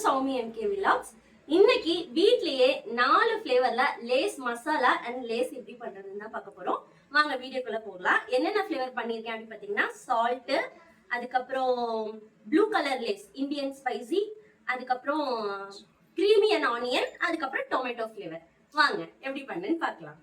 Soumi MK vlogs. இன்னைக்கு வீட்லயே 4 ஃபிளேவர்ல lace masala and lace எப்படி பண்றதுன்னு தான் பார்க்க போறோம். வாங்க வீடியோக்குள்ள போகலாம். என்னென்ன ஃபிளேவர் பண்ணிருக்கேன் அப்படின்னு பாத்தீங்கன்னா சால்ட், அதுக்கப்புறம் blue colour Lay's Indian spicy, அதுக்கப்புறம் கிரீமி அண்ட் ஆனியன், அதுக்கப்புறம் டொமேட்டோ ஃபிளேவர். வாங்க எப்படி பண்ணுன்னு பார்க்கலாம்.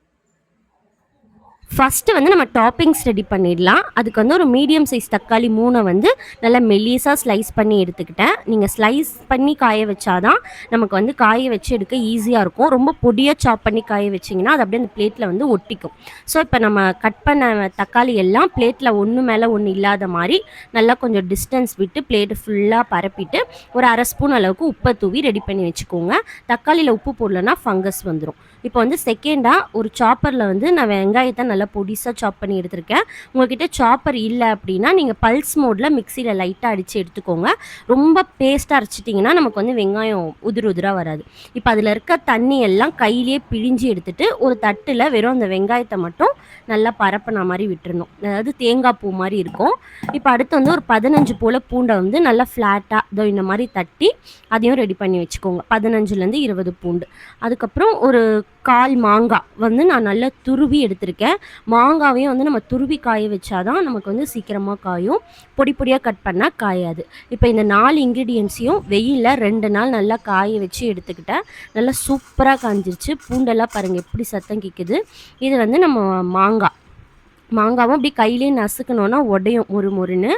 ஃபஸ்ட்டு வந்து நம்ம டாப்பிங்ஸ் ரெடி பண்ணிடலாம். அதுக்கு வந்து ஒரு மீடியம் சைஸ் தக்காளி 3 வந்து நல்லா மெல்லிஸாக ஸ்லைஸ் பண்ணி எடுத்துக்கிட்டேன். நீங்கள் ஸ்லைஸ் பண்ணி காய வச்சாதான் நமக்கு வந்து காய வச்சு எடுக்க ஈஸியாக இருக்கும். ரொம்ப பொடியாக சாப் பண்ணி காய வச்சிங்கன்னா அது அப்படியே அந்த பிளேட்டில் வந்து ஒட்டிக்கும். ஸோ இப்போ நம்ம கட் பண்ண தக்காளி எல்லாம் பிளேட்டில் ஒன்று மேலே ஒன்று இல்லாத மாதிரி நல்லா கொஞ்சம் டிஸ்டன்ஸ் விட்டு பிளேட்டு ஃபுல்லாக பரப்பிட்டு ஒரு அரை ஸ்பூன் அளவுக்கு உப்பை தூவி ரெடி பண்ணி வச்சுக்கோங்க. தக்காளியில் உப்பு போடலன்னா ஃபங்கஸ் வந்துடும். இப்போ வந்து செகண்டாக ஒரு சாப்பரில் வந்து நான் வெங்காயத்தை நல்லா பொடிசாக சாப் பண்ணி எடுத்திருக்கேன். உங்கள்கிட்ட சாப்பர் இல்லை அப்படின்னா நீங்கள் பல்ஸ் மோடில் மிக்சியில் லைட்டாக அடித்து எடுத்துக்கோங்க. ரொம்ப பேஸ்ட்டாக அரைச்சிட்டிங்கன்னா நமக்கு வந்து வெங்காயம் உதிராக வராது. இப்போ அதில் இருக்க தண்ணி எல்லாம் கையிலே பிழிஞ்சு எடுத்துகிட்டு ஒரு தட்டில் வெறும் அந்த வெங்காயத்தை மட்டும் நல்லா பரப்பின மாதிரி விட்டுறணும். அதாவது தேங்காய் பூ மாதிரி இருக்கும். இப்போ அடுத்து வந்து ஒரு 15 போல் பூண்டை வந்து நல்லா ஃப்ளாட்டாக இதோ இந்த மாதிரி தட்டி அதையும் ரெடி பண்ணி வச்சுக்கோங்க. 15லேருந்து 20 பூண்டு. அதுக்கப்புறம் ஒரு 1/4 மாங்காய் வந்து நான் நல்லா துருவி எடுத்திருக்கேன். மாங்காவையும் வந்து நம்ம துருவி காய வச்சாதான் நமக்கு வந்து சீக்கிரமாக காயும். பொடி பொடியாக கட் பண்ணால் காயாது. இப்போ இந்த 4 இன்க்ரீடியன்ஸையும் வெயிலில் 2 நாள் நல்லா காய வச்சு எடுத்துக்கிட்டேன். நல்லா சூப்பராக காஞ்சிருச்சு. பூண்டெல்லாம் பாருங்கள் எப்படி சத்தம் கேட்குது. இது வந்து நம்ம மாங்காவும் அப்படி கையிலே நசுக்கணுன்னா உடையும் மொறுன்னு.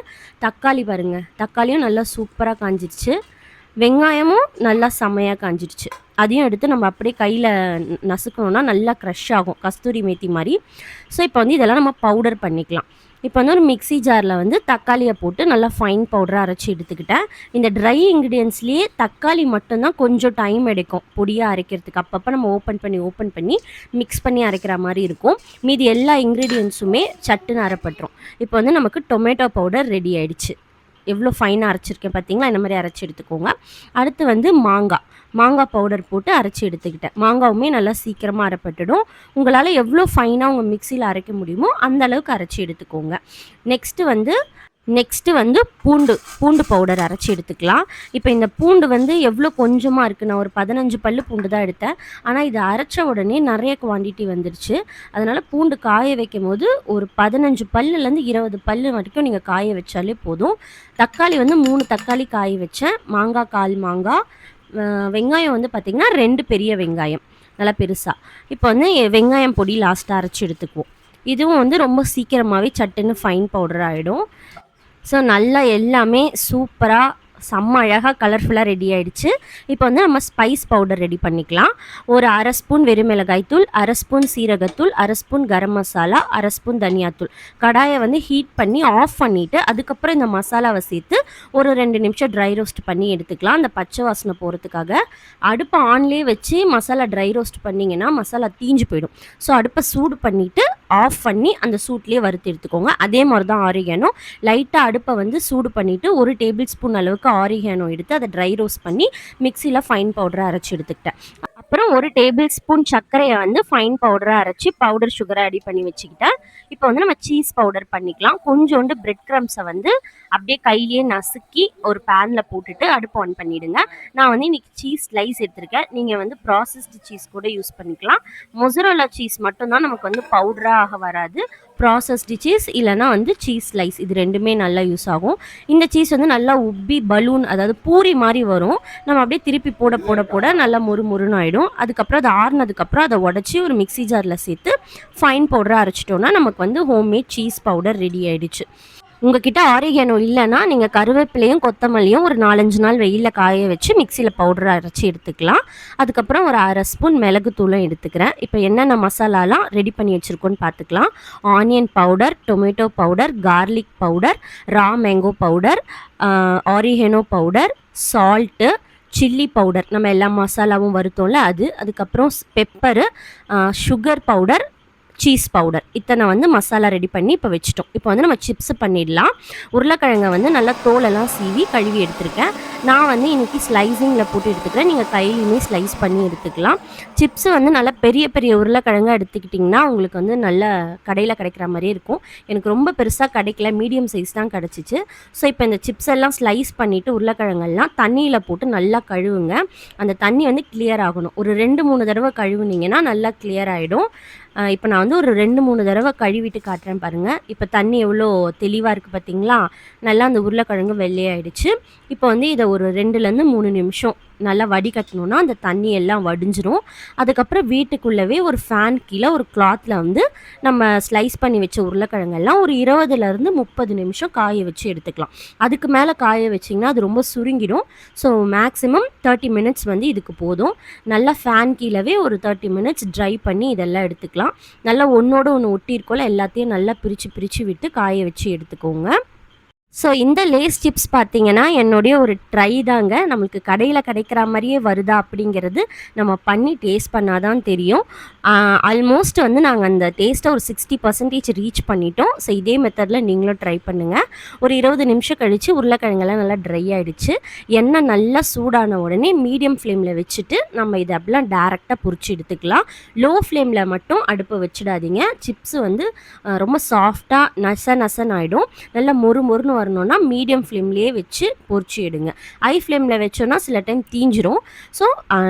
தக்காளி பாருங்கள், தக்காளியும் நல்லா சூப்பராக காஞ்சிருச்சு. வெங்காயமும் நல்லா செம்மையாக காஞ்சிடுச்சு. அதையும் எடுத்து நம்ம அப்படியே கையில் நசுக்கணுன்னா நல்லா க்ரஷ் ஆகும், கஸ்தூரி மேத்தி மாதிரி. ஸோ இப்போ வந்து இதெல்லாம் நம்ம பவுடர் பண்ணிக்கலாம். இப்போ வந்து ஒரு மிக்ஸி ஜாரில் வந்து தக்காளியை போட்டு நல்லா ஃபைன் பவுடராக அரைச்சி எடுத்துக்கிட்டேன். இந்த ட்ரை இன்க்ரீடியன்ஸ்லேயே தக்காளி மட்டும்தான் கொஞ்சம் டைம் எடுக்கும் பொடியாக அரைக்கிறதுக்கு. அப்பப்போ நம்ம ஓப்பன் பண்ணி மிக்ஸ் பண்ணி அரைக்கிற மாதிரி இருக்கும். மீதி எல்லா இன்க்ரீடியன்ஸுமே சட்டுன்னு அரைப்பட்டுரும். இப்போ வந்து நமக்கு டொமேட்டோ பவுடர் ரெடி ஆயிடுச்சு. எவ்வளோ ஃபைனாக அரைச்சிருக்கேன் பார்த்தீங்களா? இந்த மாதிரி அரைச்சி எடுத்துக்கோங்க. அடுத்து வந்து மாங்காய் பவுடர் போட்டு அரைச்சி எடுத்துக்கிட்டேன். மாங்காவுமே நல்லா சீக்கிரமாக அரைப்பட்டுடும். உங்களால் எவ்வளோ ஃபைனாக உங்கள் மிக்சியில் அரைக்க முடியுமோ அந்த அளவுக்கு அரைச்சி எடுத்துக்கோங்க. நெக்ஸ்ட்டு வந்து பூண்டு பவுடர் அரைச்சி எடுத்துக்கலாம். இப்போ இந்த பூண்டு வந்து எவ்வளோ கொஞ்சமாக இருக்குது. நான் ஒரு 15 பல்லு பூண்டு தான் எடுத்தேன். ஆனால் இது அரைச்ச உடனே நிறைய குவான்டிட்டி வந்துடுச்சு. அதனால் பூண்டு காய வைக்கும் போது ஒரு 15 பல்லுலேருந்து 20 பல்லு வரைக்கும் நீங்கள் காய வச்சாலே போதும். தக்காளி வந்து 3 தக்காளி காய வச்சேன். மாங்காய் 1/4 மாங்காய். வெங்காயம் வந்து பார்த்திங்கன்னா 2 பெரிய வெங்காயம் நல்லா பெருசாக. இப்போ வந்து வெங்காயம் பொடி லாஸ்ட்டாக அரைச்சி எடுத்துக்குவோம். இதுவும் வந்து ரொம்ப சீக்கிரமாகவே சட்டுன்னு ஃபைன் பவுடர் ஆகிடும். ஸோ நல்லா எல்லாமே சூப்பராக செம்ம அழகாக கலர்ஃபுல்லாக ரெடி ஆகிடுச்சு. இப்போ வந்து நம்ம ஸ்பைஸ் பவுடர் ரெடி பண்ணிக்கலாம். ஒரு அரை ஸ்பூன் வெறுமிளகாய் தூள், அரை ஸ்பூன் சீரகத்தூள், அரை ஸ்பூன் கரம் மசாலா, அரை ஸ்பூன் தனியாத்தூள். கடாயை வந்து ஹீட் பண்ணி ஆஃப் பண்ணிவிட்டு அதுக்கப்புறம் இந்த மசாலாவை சேர்த்து ஒரு 2 நிமிஷம் ட்ரை ரோஸ்ட் பண்ணி எடுத்துக்கலாம். அந்த பச்சை வாசனை போகிறதுக்காக அடுப்பை ஆன்லேயே வச்சு மசாலா ட்ரை ரோஸ்ட் பண்ணிங்கன்னா மசாலா தீஞ்சு போயிடும். ஸோ அடுப்பை சூடு பண்ணிவிட்டு ஆஃப் பண்ணி அந்த சூட்லேயே வறுத்து எடுத்துக்கோங்க. அதே மாதிரி தான் ஆரிகானோ. லைட்டாக அடுப்பை வந்து சூடு பண்ணிவிட்டு 1 டேபிள் ஸ்பூன் அளவுக்கு ஆரிகானோ எடுத்து அதை ட்ரை ரோஸ்ட் பண்ணி மிக்சியில் ஃபைன் பவுடரை அரைச்சி எடுத்துக்கிட்டேன். அப்புறம் 1 டேபிள் ஸ்பூன் சர்க்கரையை வந்து ஃபைன் பவுடராக அரைச்சி பவுடர் சுகரை ரெடி பண்ணி வச்சுக்கிட்டேன். இப்போ வந்து நம்ம சீஸ் பவுடர் பண்ணிக்கலாம். கொஞ்சோண்டு பிரெட் க்ரம்ஸை வந்து அப்படியே கையிலேயே நசுக்கி ஒரு பேனில் போட்டுட்டு அடுப்பு ஆன் பண்ணிவிடுங்க. நான் வந்து இன்றைக்கி சீஸ் ஸ்லைஸ் எடுத்திருக்கேன். நீங்கள் வந்து ப்ராசஸ்டு சீஸ் கூட யூஸ் பண்ணிக்கலாம். மொசரல்லா சீஸ் மட்டும்தான் நமக்கு வந்து பவுடராக வராது. ப்ராசஸ்டு சீஸ் இல்லைனா வந்து சீஸ் ஸ்லைஸ் இது ரெண்டுமே நல்லா யூஸ் ஆகும். இந்த சீஸ் வந்து நல்லா உப்பி பலூன், அதாவது பூரி மாதிரி வரும். நம்ம அப்படியே திருப்பி போட நல்லா மொறுன்னு ஆகிடும். அதுக்கப்புறம் அது ஆறுனதுக்கப்புறம் அதை உடச்சி ஒரு மிக்ஸி ஜாரில் சேர்த்து ஃபைன் பவுடராக அரைச்சிட்டோன்னா நமக்கு வந்து ஹோம்மேட் சீஸ் பவுடர் ரெடி ஆகிடுச்சு. உங்ககிட்ட ஆரிகானோ இல்லைன்னா நீங்கள் கருவேப்பிலையும் கொத்தமல்லியும் ஒரு 4-5 நாள் வெயிலில் காய வச்சு மிக்சியில் பவுடரை அரைச்சி எடுத்துக்கலாம். அதுக்கப்புறம் ஒரு அரை ஸ்பூன் மிளகுத்தூளும் எடுத்துக்கிறேன். இப்போ என்னென்ன மசாலாலாம் ரெடி பண்ணி வச்சுருக்கோன்னு பார்த்துக்கலாம். Onion powder, tomato powder, garlic powder, raw mango powder, oregano powder, salt, chilli powder, நம்ம எல்லா மசாலாவும் வருத்தோம்ல அது, அதுக்கப்புறம் pepper, sugar powder, cheese powder இத்தனை வந்து மசாலா ரெடி பண்ணி இப்போ வச்சுட்டோம். இப்போ வந்து நம்ம சிப்ஸ் பண்ணிடலாம். உருளைக்கிழங்கை வந்து நல்லா தோலெல்லாம் சீவி கழுவி எடுத்திருக்கேன். நான் வந்து இன்றைக்கி ஸ்லைஸிங்கில் போட்டு எடுத்துக்கிறேன். நீங்கள் கையிலையுமே ஸ்லைஸ் பண்ணி எடுத்துக்கலாம். சிப்ஸு வந்து நல்லா பெரிய பெரிய உருளைக்கிழங்கா எடுத்துக்கிட்டிங்கன்னா உங்களுக்கு வந்து நல்ல கடையில் கிடைக்கிற மாதிரியே இருக்கும். எனக்கு ரொம்ப பெருசாக கிடைக்கல, மீடியம் சைஸ் தான் கிடச்சிச்சு. ஸோ இப்போ இந்த சிப்ஸ் எல்லாம் ஸ்லைஸ் பண்ணிவிட்டு உருளைக்கிழங்கெல்லாம் தண்ணியில் போட்டு நல்லா கழுவுங்க. அந்த தண்ணி வந்து கிளியர் ஆகணும். ஒரு 2-3 தடவை கழுவுனீங்கன்னா நல்லா கிளியர் ஆகிடும். இப்போ நான் வந்து ஒரு 2-3 தடவை கழுவிட்டு காட்டுறேன் பாருங்கள். இப்போ தண்ணி எவ்வளோ தெளிவாக இருக்குது பார்த்தீங்களா? நல்லா அந்த உருளைக்கிழங்கு வெள்ளையாயிடுச்சு. இப்போ வந்து இதை ஒரு 2-3 நிமிஷம் நல்லா வடிகட்டணுன்னா அந்த தண்ணி எல்லாம் வடிஞ்சிரும். அதுக்கப்புறம் வீட்டுக்குள்ளவே ஒரு ஃபேன் கீழே ஒரு கிளாத்தில் வந்து நம்ம ஸ்லைஸ் பண்ணி வச்ச உருளைக்கிழங்கெல்லாம் ஒரு 20-30 நிமிஷம் காய வச்சு எடுத்துக்கலாம். அதுக்கு மேலே காய வச்சிங்கன்னா அது ரொம்ப சுருங்கிடும். ஸோ மேக்ஸிமம் 30 மினிட்ஸ் வந்து இதுக்கு போதும். நல்லா ஃபேன் கீழவே ஒரு 30 மினிட்ஸ் ட்ரை பண்ணி இதெல்லாம் எடுத்துக்கலாம். நல்லா ஒன்றோடு ஒன்று ஒட்டியிருக்கோல எல்லாத்தையும் நல்லா பிரித்து விட்டு காய வச்சு எடுத்துக்கோங்க. ஸோ இந்த லேஸ் சிப்ஸ் பார்த்தீங்கன்னா என்னுடைய ஒரு ட்ரை தாங்க. நம்மளுக்கு கடையில் கிடைக்கிற மாதிரியே வருதா அப்படிங்கிறது நம்ம பண்ணி டேஸ்ட் பண்ணால் தான் தெரியும். ஆல்மோஸ்ட் வந்து நாங்கள் அந்த டேஸ்ட்டை ஒரு 60% ரீச் பண்ணிட்டோம். ஸோ இதே மெத்தடில் நீங்களும் ட்ரை பண்ணுங்கள். ஒரு 20 நிமிஷம் கழித்து உருளைக்கிழங்கெல்லாம் நல்லா ட்ரை ஆகிடுச்சு. எண்ணெய் நல்லா சூடான உடனே மீடியம் ஃப்ளேமில் வச்சுட்டு நம்ம இதை அப்படிலாம் டேரெக்டாக பொரிச்சு எடுத்துக்கலாம். லோ ஃப்ளேமில் மட்டும் அடுப்பை வச்சிடாதீங்க. சிப்ஸு வந்து ரொம்ப சாஃப்டாக நசன்னு ஆகிடும். நல்லா மொறுன்னு வரணும்னா மீடியம் ஃப்ளேம்லேயே வச்சு பொரிச்சு எடுங்க. ஹை ஃப்ளேமில் வச்சோன்னா சில டைம் தீஞ்சிரும். ஸோ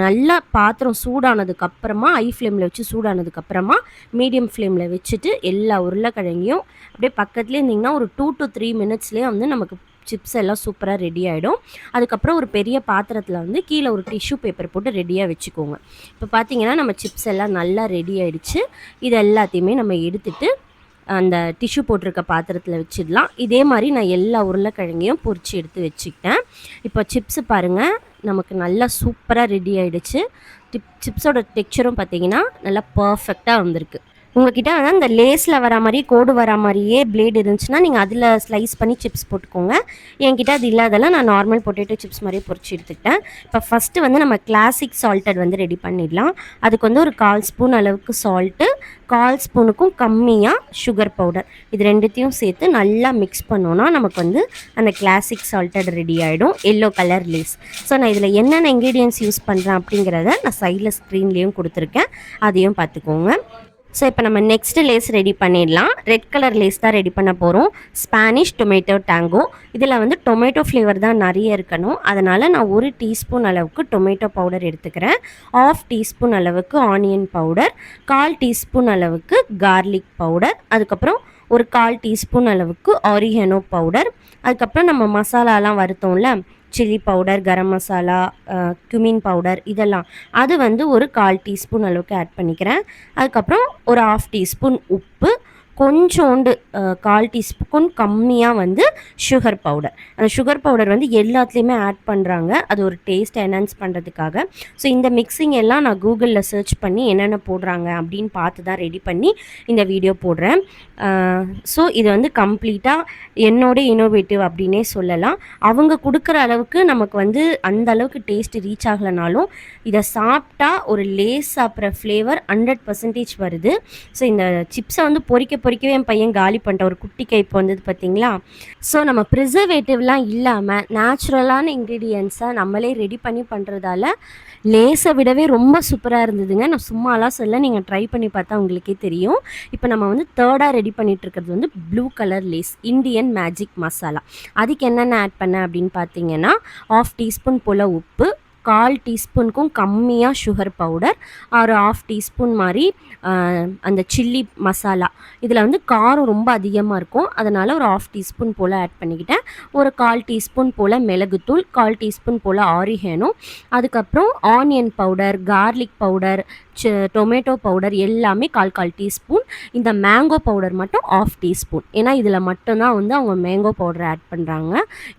நல்லா பாத்திரம் சூடானதுக்கப்புறமா ஹை ஃப்ளேமில் வச்சு சூடானதுக்கப்புறமா மீடியம் ஃப்ளேமில் வச்சுட்டு எல்லா உருளைக்கிழங்கையும் அப்படியே பக்கத்துலேயே இருந்திங்கன்னா ஒரு 2 to 3 மினிட்ஸ்லேயே வந்து நமக்கு சிப்ஸ் எல்லாம் சூப்பராக ரெடி ஆகிடும். அதுக்கப்புறம் ஒரு பெரிய பாத்திரத்தில் வந்து கீழே ஒரு டிஷ்யூ பேப்பர் போட்டு ரெடியாக வச்சுக்கோங்க. இப்போ பார்த்தீங்கன்னா நம்ம சிப்ஸ் எல்லாம் நல்லா ரெடி ஆகிடுச்சு. இது எல்லாத்தையுமே நம்ம எடுத்துகிட்டு அந்த டிஷ்யூ போட்டிருக்க பாத்திரத்தில் வச்சிடலாம். இதே மாதிரி நான் எல்லா உருளைக்கிழங்கையும் பொரிச்சு எடுத்து வச்சுக்கிட்டேன். இப்போ சிப்ஸு பாருங்கள் நமக்கு நல்லா சூப்பராக ரெடி ஆகிடுச்சு. சிப்ஸோட டெக்ஸ்சரும் பார்த்தீங்கன்னா நல்லா பர்ஃபெக்டாக வந்திருக்கு. உங்கள்கிட்ட வந்து அந்த லேஸில் வர மாதிரி கோடு வர மாதிரியே பிளேட் இருந்துச்சுன்னா நீங்கள் அதில் ஸ்லைஸ் பண்ணி சிப்ஸ் போட்டுக்கோங்க. என்கிட்ட அது இல்லாதெல்லாம் நான் நார்மல் பொட்டேட்டோ சிப்ஸ் மாதிரியே பொரிச்சு எடுத்துக்கிட்டேன். இப்போ ஃபஸ்ட்டு வந்து நம்ம கிளாசிக் சால்ட்டட் வந்து ரெடி பண்ணிடலாம். அதுக்கு வந்து ஒரு 1/4 ஸ்பூன் அளவுக்கு சால்ட்டு, 1/4 ஸ்பூனுக்கும் கம்மியாக சுகர் பவுடர், இது ரெண்டுத்தையும் சேர்த்து நல்லா மிக்ஸ் பண்ணோன்னா நமக்கு வந்து அந்த கிளாசிக் சால்ட்டட் ரெடி ஆகிடும். Yellow colour Lay's. ஸோ நான் இதில் என்னென்ன இன்க்ரீடியன்ஸ் யூஸ் பண்ணுறேன் அப்படிங்கிறத நான் சைடில் ஸ்க்ரீன்லேயும் கொடுத்துருக்கேன், அதையும் பார்த்துக்கோங்க. ஸோ இப்போ நம்ம நெக்ஸ்ட் லேஸ் ரெடி பண்ணிடலாம். ரெட் கலர் லேஸ் தான் ரெடி பண்ண போகிறோம். Spanish tomato tango. இதில் வந்து டொமேட்டோ ஃப்ளேவர் தான் நிறைய இருக்கணும். அதனால் நான் 1 டீஸ்பூன் அளவுக்கு டொமேட்டோ பவுடர் எடுத்துக்கிறேன். 1/2 டீஸ்பூன் அளவுக்கு ஆனியன் பவுடர், 1/4 டீஸ்பூன் அளவுக்கு கார்லிக் பவுடர், அதுக்கப்புறம் ஒரு 1/4 டீஸ்பூன் அளவுக்கு ஆரிகனோ பவுடர், அதுக்கப்புறம் நம்ம மசாலாலாம் வருத்தோம்ல, chilli powder, garam masala, cumin powder, இதெல்லாம் அது வந்து ஒரு 1/4 டீஸ்பூன் அளவுக்கு ஆட் பண்ணிக்கிறேன். அதுக்கப்புறம் ஒரு 1/2 டீஸ்பூன் உப்பு, கொஞ்சோண்டு 1/4 டீஸ்பூன் கம்மியாக வந்து சுகர் பவுடர். அந்த சுகர் பவுடர் வந்து எல்லாத்துலேயுமே ஆட் பண்ணுறாங்க, அது ஒரு டேஸ்ட் என்ஹான்ஸ் பண்ணுறதுக்காக. ஸோ இந்த மிக்சிங் எல்லாம் நான் கூகுளில் சர்ச் பண்ணி என்னென்ன போடுறாங்க அப்படின்னு பார்த்து தான் ரெடி பண்ணி இந்த வீடியோ போடுறேன். ஸோ இது வந்து கம்ப்ளீட்டாக என்னோட இனோவேட்டிவ் அப்படின்னே சொல்லலாம். அவங்க கொடுக்குற அளவுக்கு நமக்கு வந்து அந்த அளவுக்கு டேஸ்ட் ரீச் ஆகலைனாலும் இதை சாப்பிட்டா ஒரு லேஸ் சாப்பிட்ற ஃப்ளேவர் 100% வருது. ஸோ இந்த சிப்ஸை வந்து பொறிக்கவே என் பையன் காலி பண்ணிட்ட ஒரு குட்டி கைப்பு வந்தது பார்த்தீங்களா. ஸோ நம்ம ப்ரிசர்வேட்டிவ்லாம் இல்லாமல் நேச்சுரலான இன்க்ரீடியன்ஸை நம்மளே ரெடி பண்ணி பண்ணுறதால லேஸை விடவே ரொம்ப சூப்பராக இருந்ததுங்க. நான் சும்மாலாம் சொல்ல, நீங்கள் ட்ரை பண்ணி பார்த்தா உங்களுக்கே தெரியும். இப்போ நம்ம வந்து தேர்டாக ரெடி பண்ணிகிட்டு இருக்கிறது வந்து blue colour Lay's Indian magic masala. அதுக்கு என்னென்ன ஆட் பண்ணேன் அப்படின்னு பார்த்தீங்கன்னா 1/2 டீஸ்பூன் போல் உப்பு, 1/4 டீஸ்பூனுக்கும் கம்மியாக சுகர் பவுடர், ஒரு 1/2 டீஸ்பூன் மாதிரி அந்த சில்லி மசாலா. இதில் வந்து காரம் ரொம்ப அதிகமாக இருக்கும், அதனால் ஒரு 1/2 டீஸ்பூன் போல் ஆட் பண்ணிக்கிட்டேன். ஒரு 1/4 டீஸ்பூன் போல் மிளகுத்தூள், 1/4 டீஸ்பூன் போல் ஆரிகனோ, அதுக்கப்புறம் onion powder, garlic powder, tomato powder எல்லாமே 1/4 டீஸ்பூன். இந்த மேங்கோ பவுடர் மட்டும் 1/2 டீஸ்பூன். ஏன்னா இதில் மட்டும்தான் வந்து அவங்க மேங்கோ பவுடர் ஆட் பண்ணுறாங்க.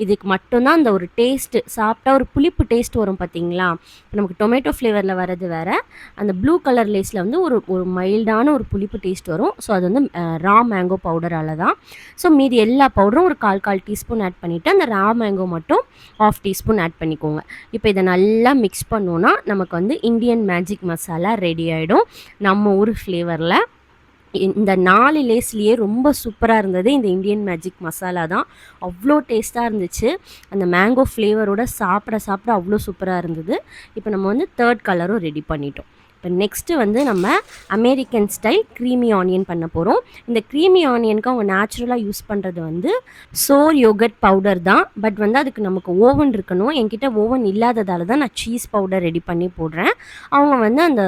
இதுக்கு மட்டும்தான் அந்த ஒரு டேஸ்ட்டு, சாப்பிட்டா ஒரு புளிப்பு டேஸ்ட் வரும் பார்த்தீங்களா. நமக்கு டொமேட்டோ ஃப்ளேவரில் வர்றது வேறு, அந்த ப்ளூ கலர் லேஸில் வந்து ஒரு மைல்டான ஒரு புளிப்பு டேஸ்ட் வரும். ஸோ அது வந்து ரா மேங்கோ பவுடரால் தான். ஸோ மீதி எல்லா பவுடரும் ஒரு 1/4 டீஸ்பூன் ஆட் பண்ணிவிட்டு அந்த ரா மேங்கோ மட்டும் 1/2 டீஸ்பூன் ஆட் பண்ணிக்கோங்க. இப்போ இதை நல்லா மிக்ஸ் பண்ணோன்னா நமக்கு வந்து இந்தியன் மேஜிக் மசாலா ரெடி ஆகிடும் நம்ம ஊர் ஃப்ளேவரில். இந்த 4 லேஸ்லேயே ரொம்ப சூப்பராக இருந்தது இந்த இந்தியன் மேஜிக் மசாலா தான். அவ்வளோ டேஸ்ட்டாக இருந்துச்சு. அந்த மேங்கோ ஃப்ளேவரோட சாப்பிட சாப்பிட அவ்வளோ சூப்பராக இருந்தது. இப்போ நம்ம வந்து 3rd கலரும் ரெடி பண்ணிட்டோம். இப்போ நெக்ஸ்ட்டு வந்து நம்ம அமெரிக்கன் ஸ்டைல் க்ரீமி ஆனியன் பண்ண போகிறோம். இந்த க்ரீமி ஆனியனுக்கு அவங்க நேச்சுரலாக யூஸ் பண்ணுறது வந்து சோர் யோகட் பவுடர் தான். பட் வந்து அதுக்கு நமக்கு ஓவன் இருக்கணும். என்கிட்ட ஓவன் இல்லாததால தான் நான் சீஸ் பவுடர் ரெடி பண்ணி போடுறேன். அவங்க வந்து அந்த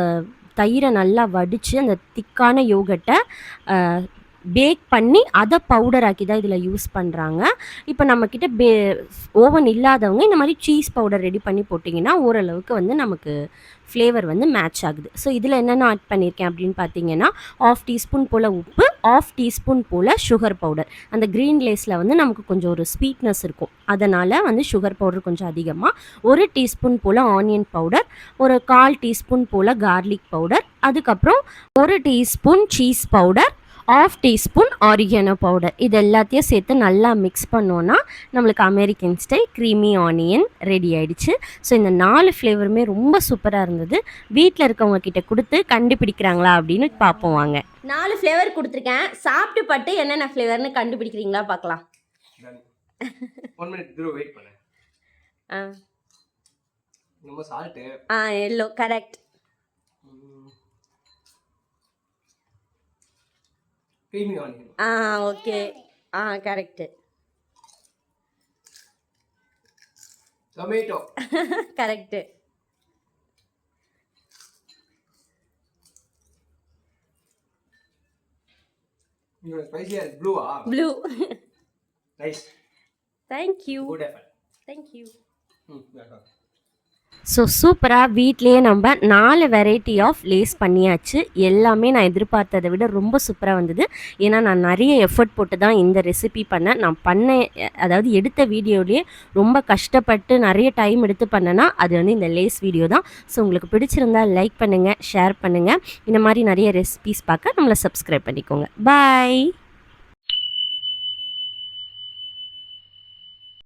தயிரை நல்லா வடித்து அந்த திக்கான யோகட்டை பேக் பண்ணி அதை பவுடர் ஆக்கி தான் இதில் யூஸ் பண்ணுறாங்க. இப்போ நம்மக்கிட்ட ஓவன் இல்லாதவங்க இந்த மாதிரி சீஸ் பவுடர் ரெடி பண்ணி போட்டிங்கன்னா ஓரளவுக்கு வந்து நமக்கு ஃப்ளேவர் வந்து மேட்ச் ஆகுது. ஸோ இதில் என்னென்ன ஆட் பண்ணியிருக்கேன் அப்படின்னு பார்த்தீங்கன்னா 1/2 டீஸ்பூன் போல் உப்பு, 1/2 டீஸ்பூன் போல் சுகர் பவுடர். அந்த க்ரீன் லேஸில் வந்து நமக்கு கொஞ்சம் ஒரு ஸ்வீட்னஸ் இருக்கும், அதனால் வந்து சுகர் பவுடர் கொஞ்சம் அதிகமாக, 1 டீஸ்பூன் போல் ஆனியன் பவுடர், ஒரு 1/4 டீஸ்பூன் போல் கார்லிக் பவுடர், அதுக்கப்புறம் 1 teaspoon cheese powder, 1/2 teaspoon oregano powder. இது எல்லாத்தையும் சேர்த்து நல்லா மிக்ஸ் பண்ணோன்னா நம்மளுக்கு American style creamy onion ready ஆகிடுச்சு. ஸோ இந்த 4 ஃப்ளேவருமே ரொம்ப சூப்பராக இருந்தது. வீட்டில் இருக்கவங்க கிட்ட கொடுத்து கண்டுபிடிக்கிறாங்களா அப்படின்னு பார்ப்போம் வாங்க. 4 ஃப்ளேவர் கொடுத்துருக்கேன். சாப்பிட்டு பட்டு என்னென்ன ஃப்ளேவர்னு கண்டுபிடிக்கிறீங்களா பார்க்கலாம். 1 minute ப்ரோ வெயிட் பண்ணு. நம்ம salt yellow correct. Creamy onion okay correct. Tomato correct. இது ஸ்பைசியா இருக்கு. ப்ளூவா? Blue. Nice. Thank you. Good effort. Thank you. Welcome. So சூப்பராக வீட்லேயே நம்ம 4 வெரைட்டி ஆஃப் லேஸ் பண்ணியாச்சு. எல்லாமே நான் எதிர்பார்த்ததை விட ரொம்ப சூப்பராக வந்தது. ஏன்னா நான் நிறைய எஃபர்ட் போட்டு தான் இந்த ரெசிபி பண்ணேன். நான் அதாவது எடுத்த வீடியோலேயே ரொம்ப கஷ்டப்பட்டு நிறைய டைம் எடுத்து பண்ணேன்னா அது வந்து இந்த லேஸ் வீடியோ தான். ஸோ உங்களுக்கு பிடிச்சிருந்தா லைக் பண்ணுங்கள், ஷேர் பண்ணுங்கள். இந்த மாதிரி நிறைய ரெசிபிஸ் பார்க்க நம்மளை சப்ஸ்கிரைப் பண்ணிக்கோங்க. பாய்.